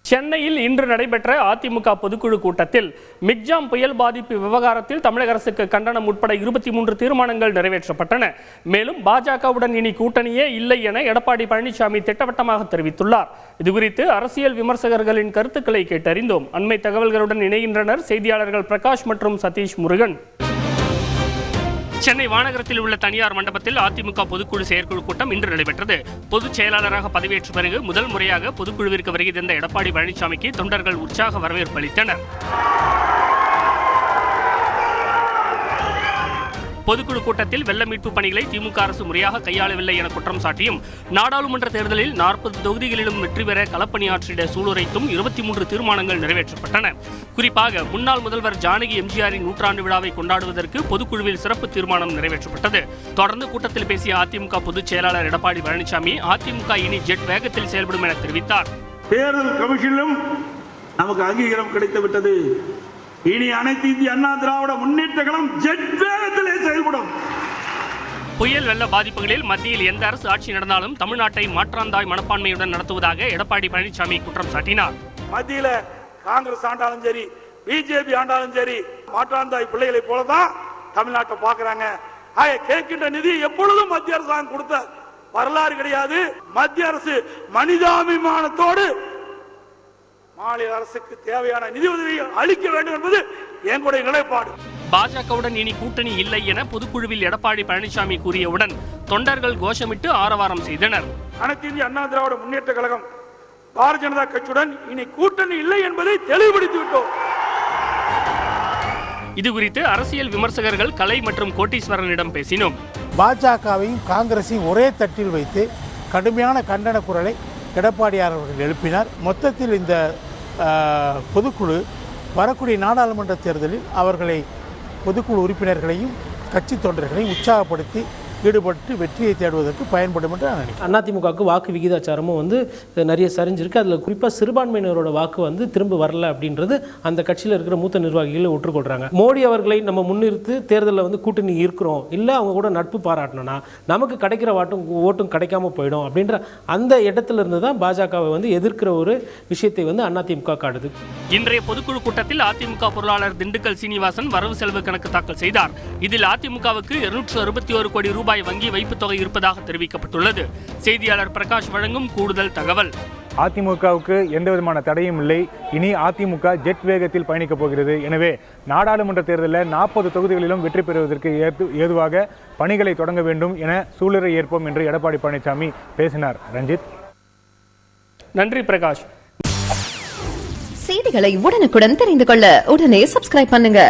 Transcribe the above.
சென்னையில் இன்று நடைபெற்ற அதிமுக பொதுக்குழு கூட்டத்தில் மிக்ஜாம் புயல் பாதிப்பு விவகாரத்தில் தமிழக அரசுக்கு கண்டனம் உட்பட 23 தீர்மானங்கள் நிறைவேற்றப்பட்டன. மேலும் பாஜகவுடன் இனி கூட்டணியே இல்லை என எடப்பாடி பழனிசாமி திட்டவட்டமாக தெரிவித்துள்ளார். இதுகுறித்து அரசியல் விமர்சகர்களின் கருத்துக்களை கேட்டறிந்தோம். அண்மை தகவல்களுடன் இணைகின்றனர் செய்தியாளர்கள் பிரகாஷ் மற்றும் சதீஷ் முருகன். சென்னை வானகரத்தில் உள்ள தனியார் மண்டபத்தில் அதிமுக பொதுக்குழு செயற்குழு கூட்டம் இன்று நடைபெற்றது. பொதுச் செயலாளராக பதவியேற்ற பிறகு முதல் முறையாக பொதுக்குழுவிற்கு வருகை தந்த எடப்பாடி பழனிசாமிக்கு தொண்டர்கள் உற்சாக வரவேற்பு அளித்தனர். பொதுக்குழு கூட்டத்தில் வெள்ள மீட்பு பணிகளை திமுக அரசு முறையாக கையாளவில்லை என குற்றம் சாட்டியும், நாடாளுமன்ற தேர்தலில் 40 தொகுதிகளிலும் வெற்றி பெற களப்பணியாற்றிட சூளுரைத்தும் 23 தீர்மானங்கள் நிறைவேற்றப்பட்டன. குறிப்பாக முன்னாள் முதல்வர் ஜானகி எம்ஜிஆரின் நூற்றாண்டு விழாவை கொண்டாடுவதற்கு பொதுக்குழுவில் சிறப்பு தீர்மானம் நிறைவேற்றப்பட்டது. தொடர்ந்து கூட்டத்தில் பேசிய அதிமுக பொதுச் செயலாளர் எடப்பாடி பழனிசாமி, அதிமுக இனி ஜெட் வேகத்தில் செயல்படும் என தெரிவித்தார். தேர்தல் கமிஷனிலும் நமக்கு அங்கீகாரம் கிடைத்துவிட்டது. இனி அனைத்து இந்திய அண்ணா திராவிட முன்னேற்ற கழகம் ஜெட் வேகத்திலே செயல்படும். புயல் வெள்ள பாதிப்புகளில் மத்தியில் எந்த அரசு ஆட்சி நடந்தாலும் தமிழ்நாட்டை மாற்றாந்தாய் மனப்பான்மையுடன் நடத்துவதாக எடப்பாடி பழனிசாமி குற்றம் சாட்டினார். மத்தியில காங்கிரஸ் ஆண்டாலும் சரி, பிஜேபி ஆண்டாலும் சரி, மாற்றாந்தாய் பிள்ளைகளை போலதான் தமிழ்நாட்டை பாக்குறாங்க. கேட்கின்ற நிதி எப்பொழுதும் மத்திய அரசாங்கம் கொடுத்த வரலாறு கிடையாது. மத்திய அரசு மனிதாபிமானத்தோடு மாநில அரசுக்கு தேவையான நிதி உதவியை அளிக்க வேண்டும் என்பது எங்களுடைய நிலைப்பாடு. பாஜகவுடன் இனி கூட்டணி இல்லை என பொதுக்குழுவில் எடப்பாடி பழனிசாமி கூறியவுடன் தொண்டர்கள் கோஷமிட்டு ஆரவாரம் செய்தனர். அனைத்து இந்திய அண்ணா திராவிட முன்னேற்ற கழகம் பாரதிய ஜனதா கட்சியுடன் இனி கூட்டணி இல்லை என்பதை தெளிவுபடுத்தி விட்டோம். இதுகுறித்து அரசியல் விமர்சகர்கள் கலை மற்றும் கோட்டீஸ்வரனிடம் பேசினோம். பாஜகவையும் காங்கிரஸையும் ஒரே தட்டில் வைத்து கடுமையான கண்டன குரலை எடப்பாடியார் அவர்கள் எழுப்பினார். மொத்தத்தில் இந்த பொதுக்குழு வரக்கூடிய நாடாளுமன்ற தேர்தலில் அவர்களை பொதுக்குழு உறுப்பினர்களையும் கட்சி தொண்டர்களையும் உற்சாகப்படுத்தி ஈடுபட்டு வெற்றியை தேடுவதற்கு பயன்படும் என்று நான் நினைக்கிறேன். அதிமுகவுக்கு வாக்கு விகிதாச்சாரமும் நிறைய சரிஞ்சிருக்கு. அதில் குறிப்பாக சிறுபான்மையினரோட வாக்கு திரும்ப வரல அப்படின்றது அந்த கட்சியில் இருக்கிற மூத்த நிர்வாகிகள் ஒற்றுக்கொள்கிறாங்க. மோடி அவர்களை நம்ம முன்னிறுத்து தேர்தலில் கூட்டணி இருக்கிறோம், இல்லை அவங்க கூட நட்பு பாராட்டணும்னா நமக்கு கிடைக்கிற ஓட்டும் கிடைக்காம போயிடும் அப்படின்ற அந்த இடத்துல இருந்து தான் பாஜகவை எதிர்க்கிற ஒரு விஷயத்தை அதிமுக காட்டுது. இன்றைய பொதுக்குழு கூட்டத்தில் அதிமுக பொருளாளர் திண்டுக்கல் சீனிவாசன் வரவு செலவு கணக்கு தாக்கல் செய்தார். இதில் அதிமுகவுக்கு 261 கோடி ரூபாய் வங்கி வைப்பு தொகை இருப்பதாக தெரிவிக்கப்பட்டுள்ளது. செய்தியாளர் பிரகாஷ் வழங்கும் கூடுதல் தகவல். அதிமுகவுக்கு எந்த விதமான தடையும் இல்லை. இனி அதிமுக ஜெட் வேகத்தில் பயணிக்கப் போகிறது. எனவே நாடாளுமன்ற தேர்தலில் 40 தொகுதிகளிலும் வெற்றி பெறுவதற்கு ஏதுவாக பணிகளை தொடங்க வேண்டும் என சூளுரை ஏற்போம் என்று எடப்பாடி பழனிசாமி பேசினார். ரஞ்சித், நன்றி பிரகாஷ். செய்திகளை உடனுக்குடன் தெரிந்து கொள்ள உடனே சப்ஸ்கிரைப் பண்ணுங்க.